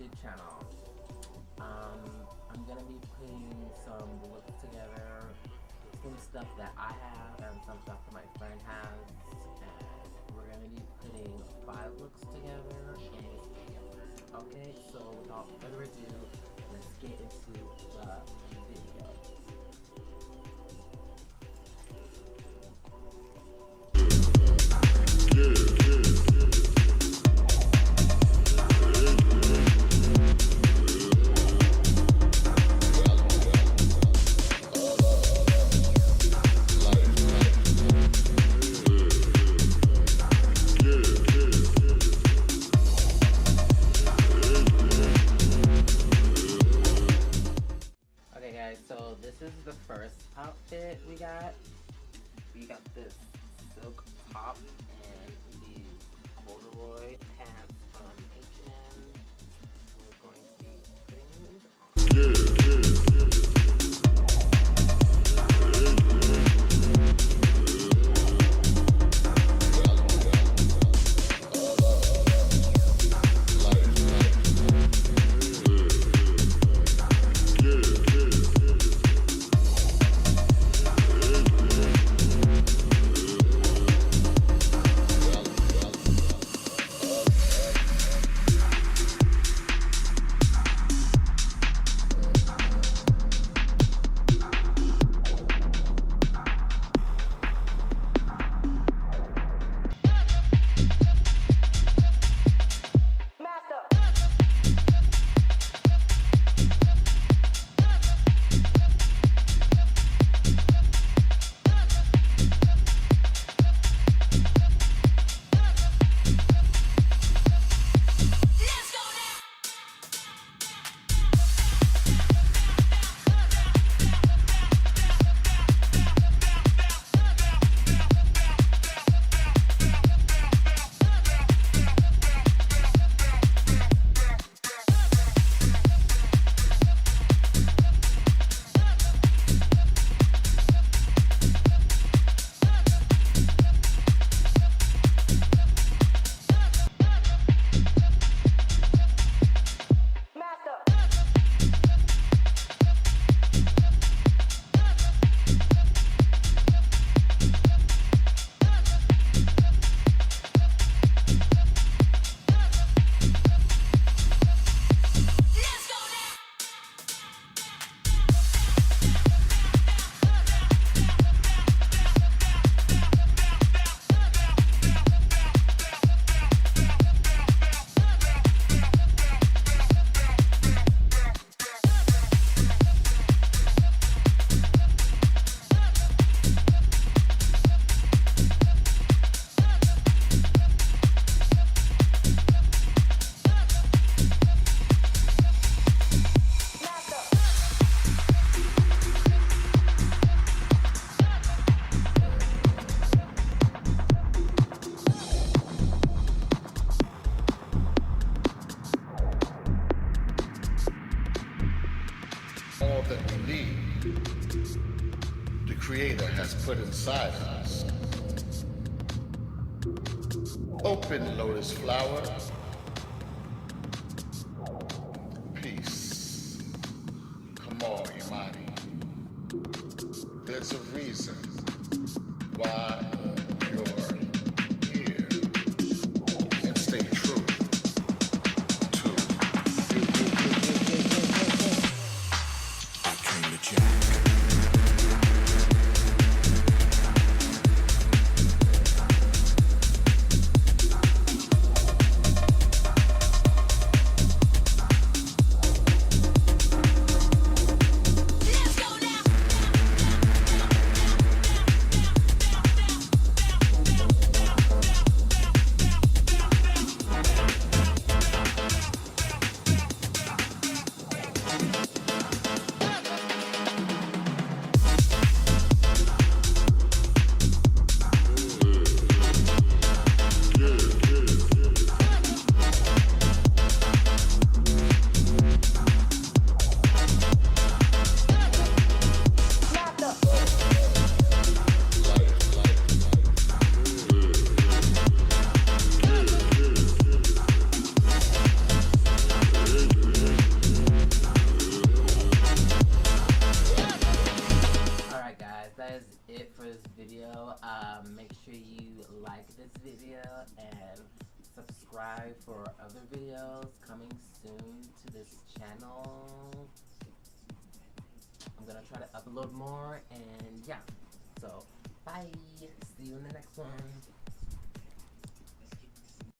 YouTube channel. I'm gonna be putting some looks together, some stuff that I have and some stuff that my friend has, and we're gonna be putting 5 looks together in this video. Okay, so without further ado, let's get into the video. So this is the first outfit we got. We got this silk top and these corduroy pants from H&M. We're going to be putting these on. All that we need, the Creator has put inside us. Open lotus flower, peace. Come on, Imani. There's a reason why you're here, and stay true to you. I came to check. subscribe for other videos coming soon to this channel. I'm gonna try to upload more, and yeah. So, bye. See you in the next one.